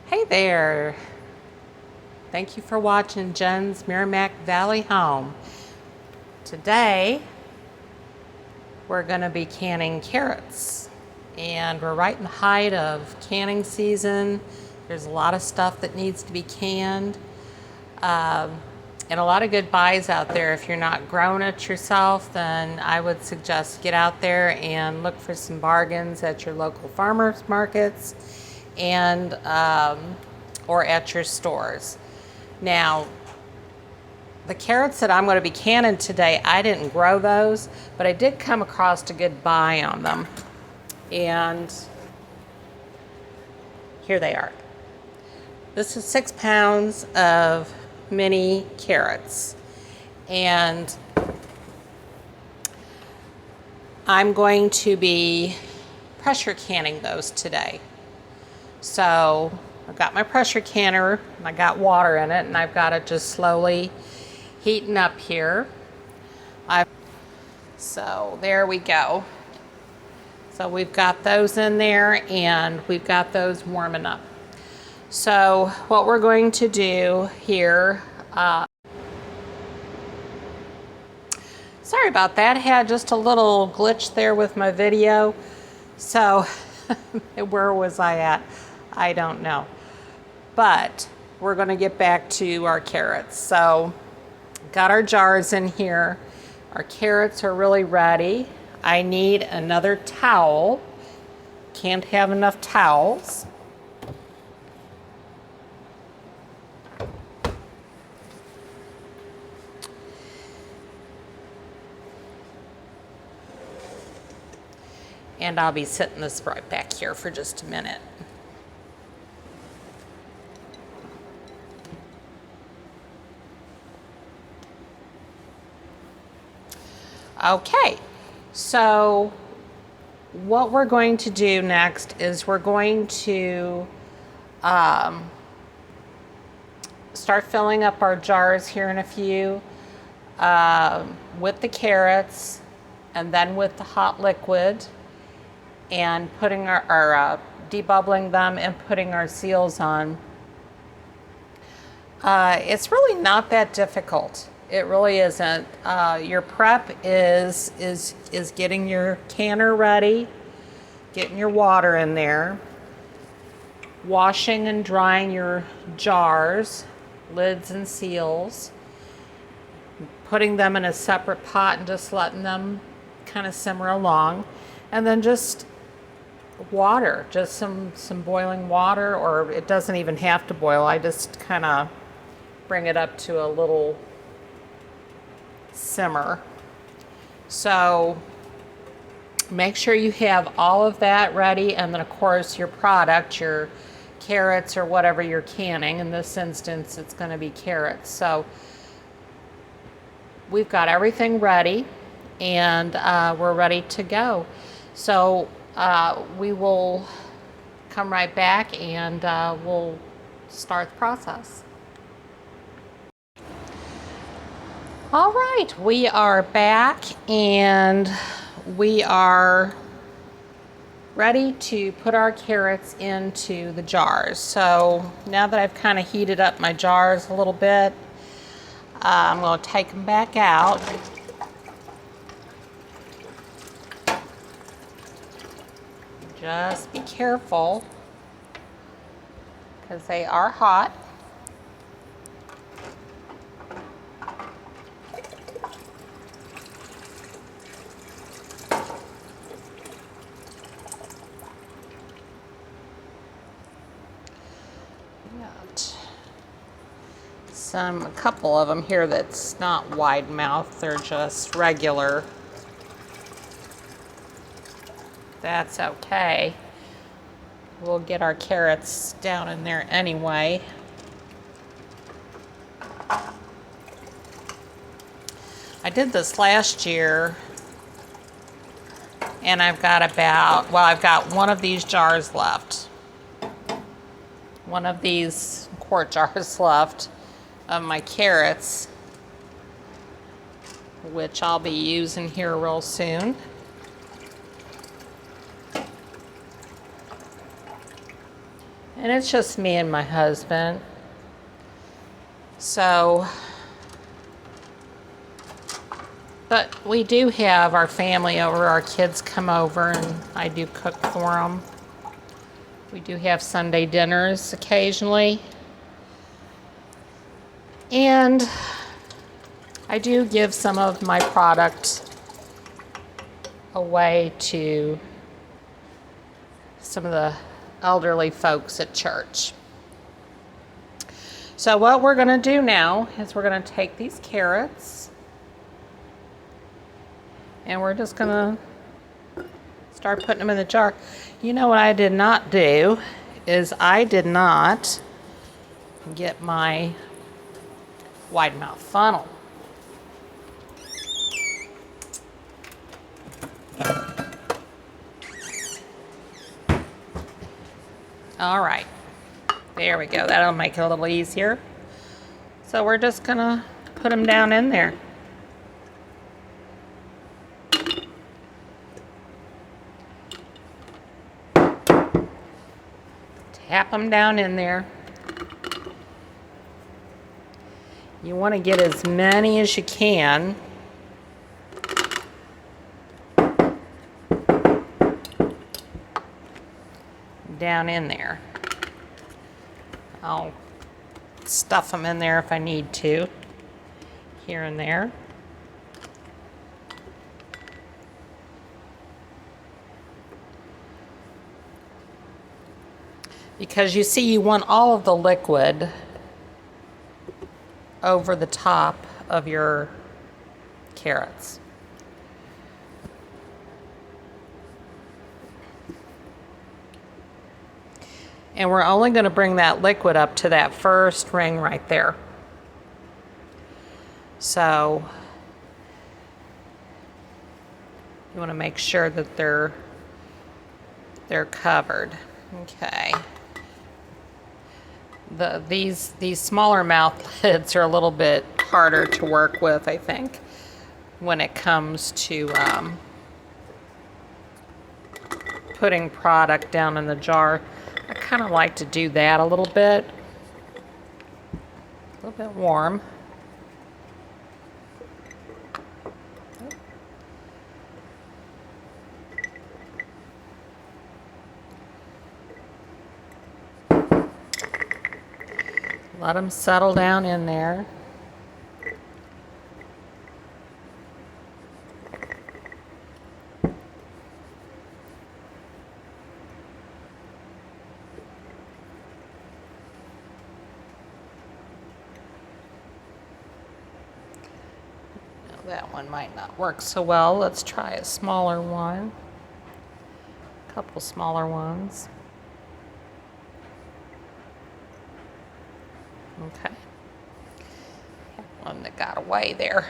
Hey there! Thank you for watching jensmeramecvalleyhome. Today we're going to be canning carrots, and we're right in the height of canning season. There's a lot of stuff that needs to be canned, and a lot of good buys out there. If you're not growing it yourself, then I would suggest get out there and look for some bargains at your local farmers markets and or at your stores. Now, the carrots that I'm going to be canning today, I didn't grow those, but I did come across a good buy on them. And here they are. This is 6 pounds of mini carrots. And I'm going to be pressure canning those today. So I've got my pressure canner, and I got water in it, and I've got it just slowly heating up here. So there we go. So we've got those in there, and we've got those warming up. So what we're going to do here, sorry about that, I had just a little glitch there with my video. So where was I at? I don't know. But we're going to get back to our carrots. So got our jars in here. Our carrots are really ready. I need another towel. Can't have enough towels. And I'll be setting this right back here for just a minute. Okay, so what we're going to do next is we're going to start filling up our jars here in a few with the carrots, and then with the hot liquid, and putting our debubbling them and putting our seals on. It's really not that difficult. It really isn't. Your prep is getting your canner ready, getting your water in there, washing and drying your jars, lids and seals, putting them in a separate pot and just letting them kind of simmer along, and then just water, just some boiling water, or it doesn't even have to boil. I just kind of bring it up to a little simmer. So make sure you have all of that ready, and then of course your product, your carrots or whatever you're canning. In this instance, it's going to be carrots. So we've got everything ready, and we're ready to go. So we will come right back, and we'll start the process. All right, we are back, and we are ready to put our carrots into the jars. So now that I've kind of heated up my jars a little bit, I'm going to take them back out. Just be careful, because they are hot. A couple of them here that's not wide mouth, they're just regular. That's okay. We'll get our carrots down in there anyway. I did this last year, and I've got I've got one of these jars left. One of these quart jars left of my carrots, which I'll be using here real soon. And it's just me and my husband. So, but we do have our family over, our kids come over, and I do cook for them. We do have Sunday dinners occasionally. And I do give some of my product away to some of the elderly folks at church. So what we're going to do now is we're going to take these carrots and we're just going to start putting them in the jar. You know what I did not do is I did not get my wide mouth funnel. All right, there we go. That'll make it a little easier. So we're just gonna put them down in there. Tap them down in there. You want to get as many as you can. Down in there. I'll stuff them in there if I need to, here and there. Because you see, you want all of the liquid over the top of your carrots. And we're only going to bring that liquid up to that first ring right there. So you want to make sure that they're covered. Okay. These smaller mouth lids are a little bit harder to work with, I think, when it comes to putting product down in the jar. I kind of like to do that a little bit warm. Let them settle down in there. That one might not work so well. Let's try a smaller one. A couple smaller ones. Okay. One that got away there.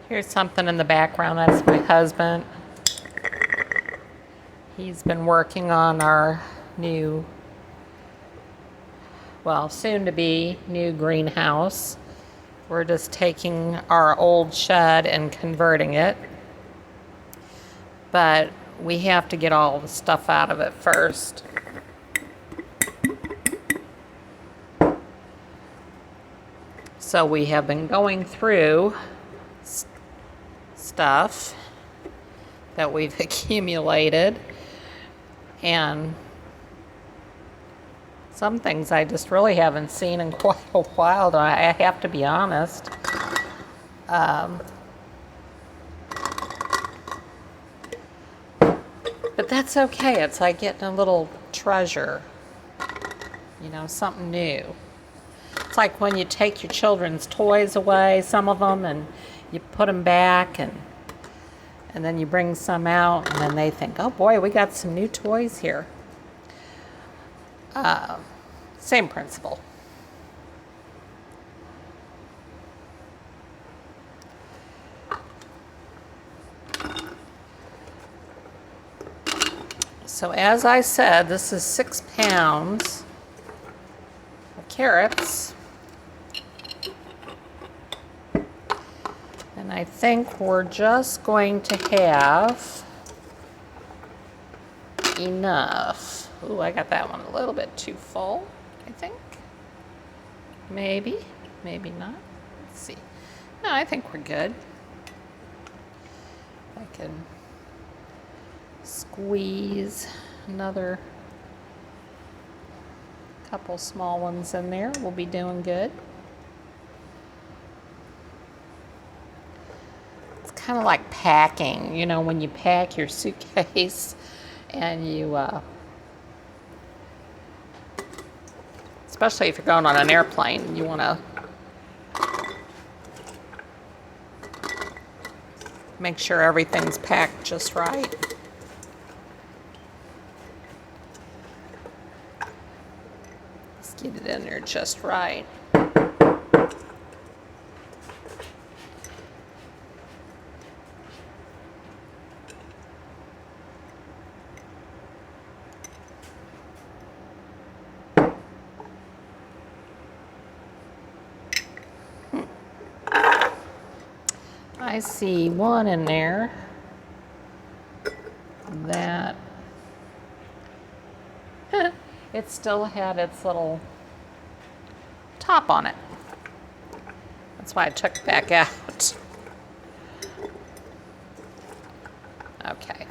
Here's something in the background. That's my husband. He's been working on our new, well, soon to be new greenhouse. We're just taking our old shed and converting it. But we have to get all the stuff out of it first. So we have been going through stuff that we've accumulated. And some things I just really haven't seen in quite a while, I have to be honest. But that's okay. It's like getting a little treasure, you know, something new. It's like when you take your children's toys away, some of them, and you put them back, and then you bring some out, and then they think, oh boy, we got some new toys here. Same principle. So as I said, this is 6 pounds of carrots. I think we're just going to have enough. Ooh, I got that one a little bit too full, I think. Maybe, maybe not. Let's see. No, I think we're good. I can squeeze another couple small ones in there. We'll be doing good. It's kind of like packing, you know, when you pack your suitcase and you, especially if you're going on an airplane, you want to make sure everything's packed just right. Let's get it in there just right. I see one in there that it still had its little top on it. That's why I took it back out. Okay.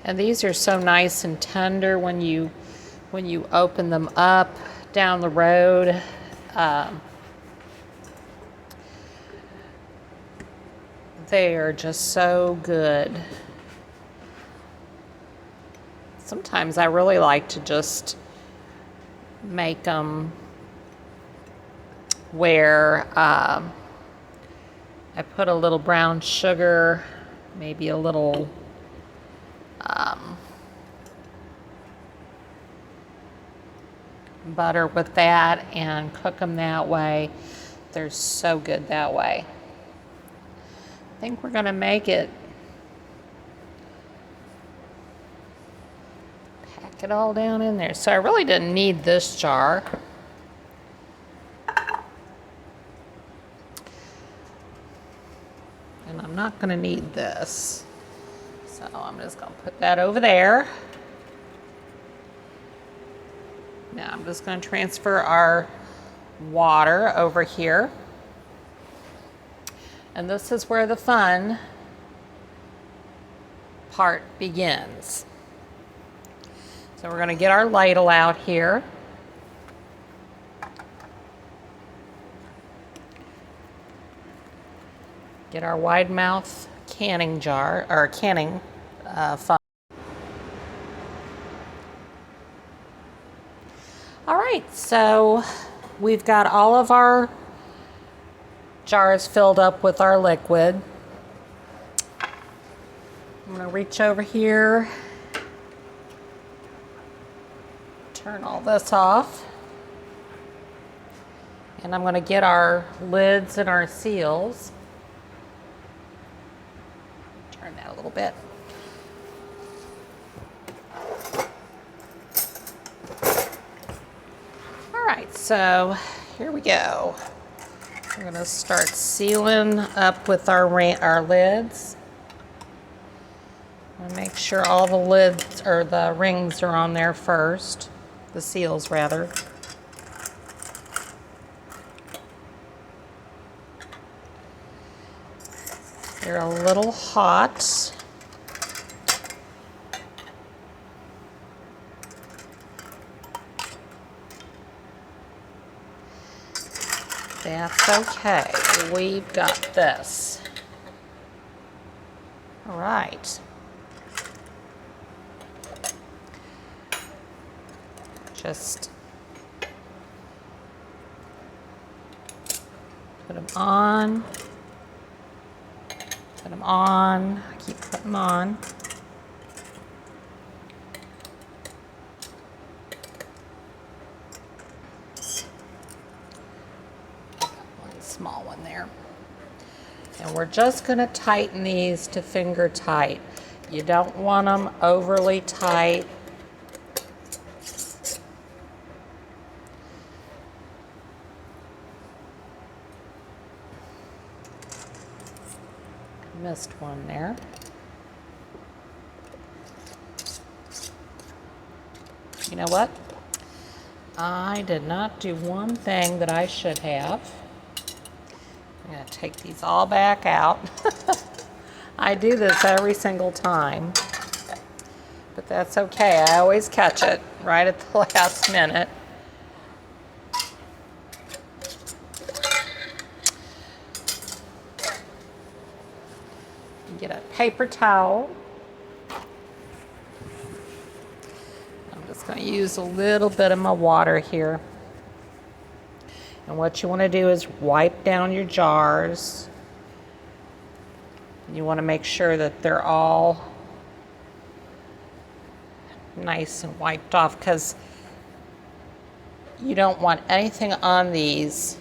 And these are so nice and tender when you open them up down the road. They are just so good. Sometimes I really like to just make them where I put a little brown sugar, maybe a little butter with that, and cook them that way. They're so good that way. I think we're going to make it, pack it all down in there. So I really didn't need this jar. And I'm not going to need this. So I'm just going to put that over there. Now I'm just going to transfer our water over here. And this is where the fun part begins. So we're going to get our ladle out here. Get our wide mouth canning jar, or canning fun. All right, so we've got all of our jars filled up with our liquid. I'm going to reach over here, turn all this off, and I'm going to get our lids and our seals. Turn that a little bit. So here we go. We're going to start sealing up with our lids. And make sure all the lids, or the rings, are on there first. The seals, rather. They're a little hot. That's okay. We've got this. All right. Just put them on. Put them on. I keep putting them on. Small one there. And we're just going to tighten these to finger tight. You don't want them overly tight. Missed one there. You know what? I did not do one thing that I should have. I'm going to take these all back out. I do this every single time, but that's okay. I always catch it right at the last minute. Get a paper towel. I'm just going to use a little bit of my water here. And what you want to do is wipe down your jars. You want to make sure that they're all nice and wiped off, because you don't want anything on these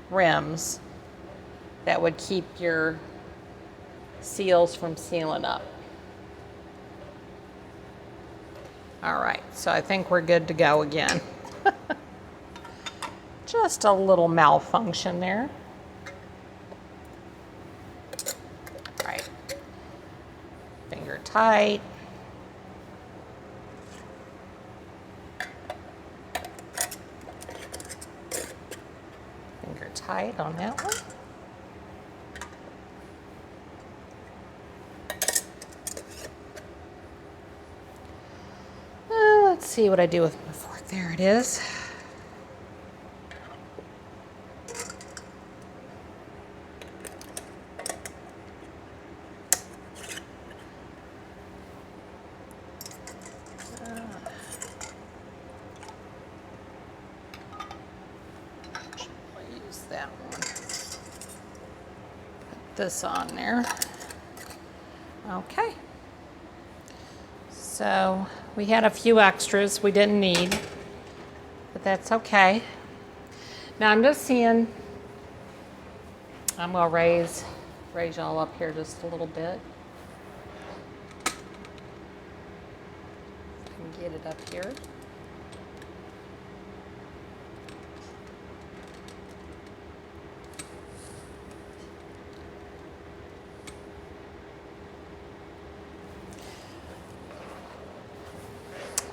rims that would keep your seals from sealing up. All right, so I think we're good to go again. Just a little malfunction there. All right, finger tight. Finger tight on that one. Let's see what I do with my fork. There it is. Use that one. Put this on there. Okay. So we had a few extras we didn't need, but that's okay. Now I'm just seeing, I'm gonna raise y'all up here just a little bit. And get it up here.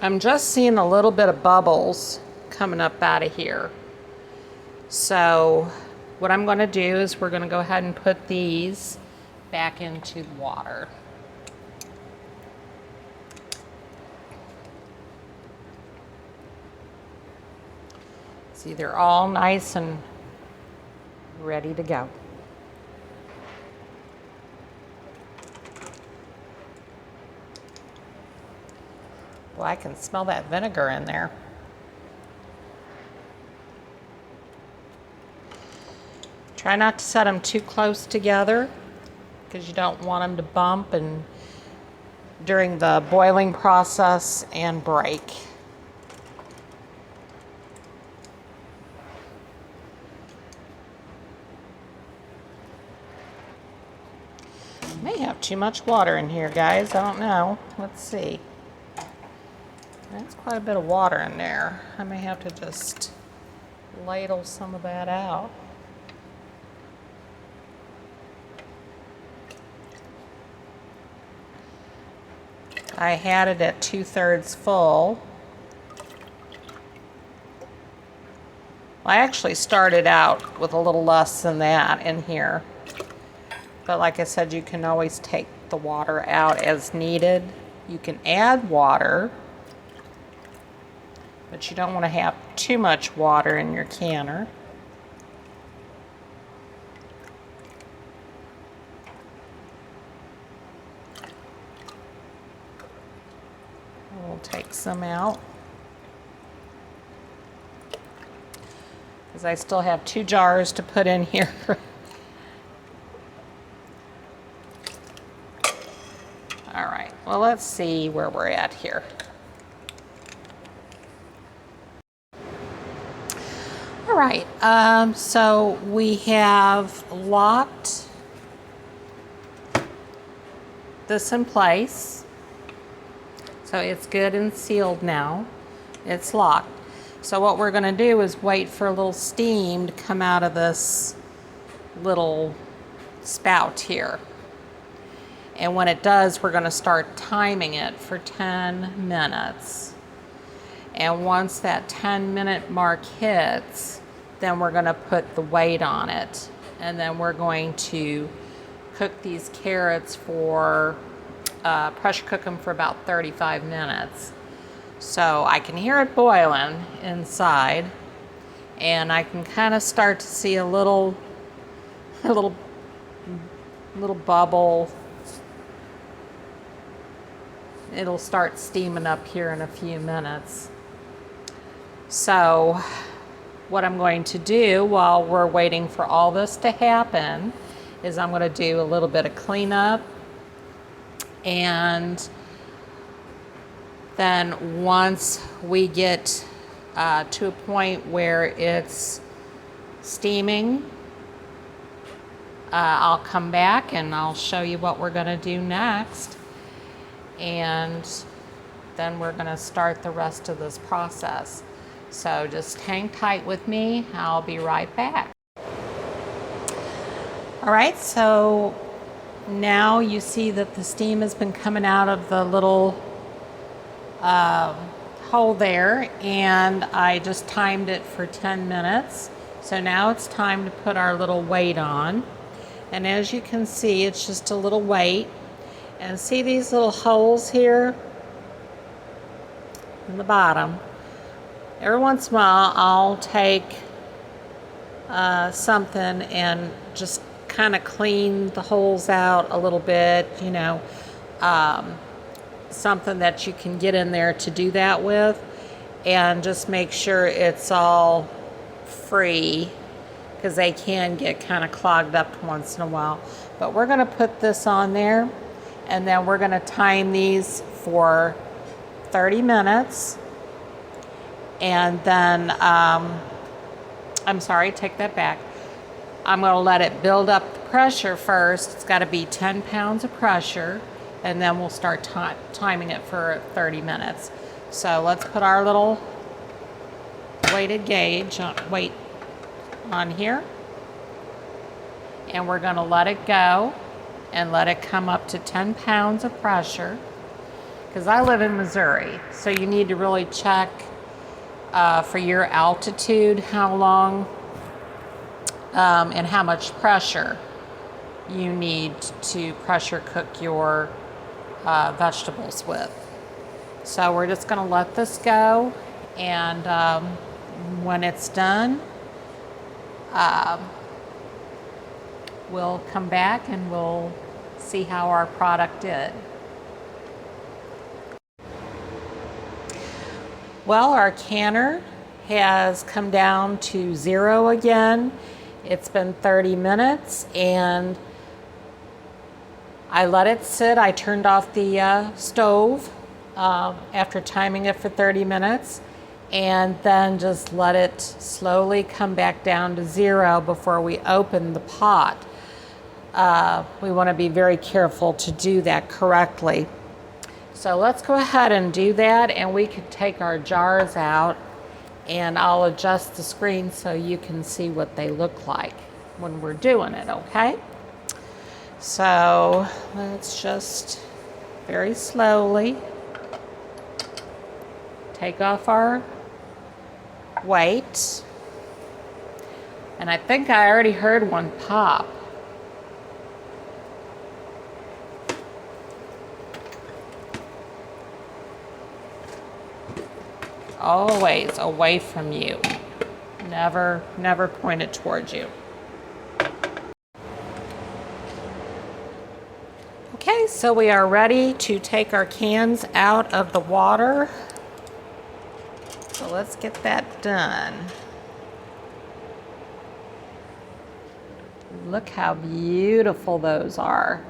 I'm just seeing a little bit of bubbles coming up out of here. So what I'm going to do is we're going to go ahead and put these back into the water. See, they're all nice and ready to go. Well, I can smell that vinegar in there. Try not to set them too close together, because you don't want them to bump and during the boiling process and break. May have too much water in here, guys. I don't know. Let's see. That's quite a bit of water in there. I may have to just ladle some of that out. I had it at 2/3 full. I actually started out with a little less than that in here. But like I said, you can always take the water out as needed. You can add water, but you don't want to have too much water in your canner. We'll take some out, because I still have 2 jars to put in here. All right, well, let's see where we're at here. All right, so we have locked this in place. So it's good and sealed now. It's locked. So what we're gonna do is wait for a little steam to come out of this little spout here. And when it does, we're going to start timing it for 10 minutes. And once that 10-minute mark hits, then we're going to put the weight on it. And then we're going to cook these carrots for, pressure cook them for about 35 minutes. So I can hear it boiling inside, and I can kind of start to see a little bubble. It'll start steaming up here in a few minutes. So what I'm going to do while we're waiting for all this to happen is I'm going to do a little bit of cleanup, and then once we get to a point where it's steaming, I'll come back and I'll show you what we're going to do next. And then we're going to start the rest of this process. So just hang tight with me. I'll be right back. All right, so now you see that the steam has been coming out of the little hole there, and I just timed it for 10 minutes. So now it's time to put our little weight on. And as you can see, it's just a little weight. And see these little holes here in the bottom? Every once in a while, I'll take something and just kind of clean the holes out a little bit, you know, something that you can get in there to do that with, and just make sure it's all free, because they can get kind of clogged up once in a while. But we're going to put this on there, and then we're going to time these for 30 minutes. And then, I'm sorry, take that back. I'm going to let it build up the pressure first. It's got to be 10 pounds of pressure, and then we'll start timing it for 30 minutes. So let's put our little weighted gauge weight on here, and we're going to let it go and let it come up to 10 pounds of pressure, because I live in Missouri, so you need to really check for your altitude how long and how much pressure you need to pressure cook your vegetables with. So we're just going to let this go, and when it's done, we'll come back and we'll see how our product did. Well, our canner has come down to 0 again. It's been 30 minutes, and I let it sit. I turned off the stove after timing it for 30 minutes, and then just let it slowly come back down to 0 before we open the pot. We want to be very careful to do that correctly. So let's go ahead and do that, and we can take our jars out, and I'll adjust the screen so you can see what they look like when we're doing it, okay? So let's just very slowly take off our weight. And I think I already heard one pop. Always away from you. Never point it towards you. Okay, so we are ready to take our cans out of the water. So let's get that done. Look how beautiful those are.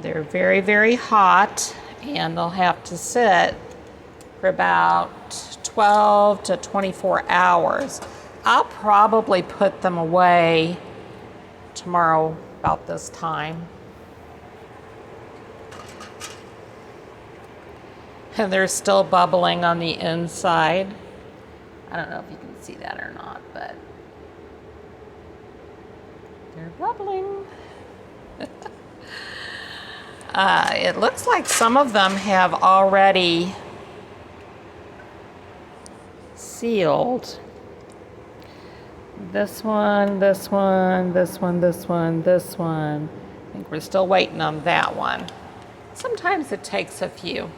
They're very, very hot, and they'll have to sit for about 12 to 24 hours. I'll probably put them away tomorrow about this time. And they're still bubbling on the inside. I don't know if you can see that or not, but they're bubbling. It looks like some of them have already sealed. This one, this one, this one, this one, this one. I think we're still waiting on that one. Sometimes it takes a few.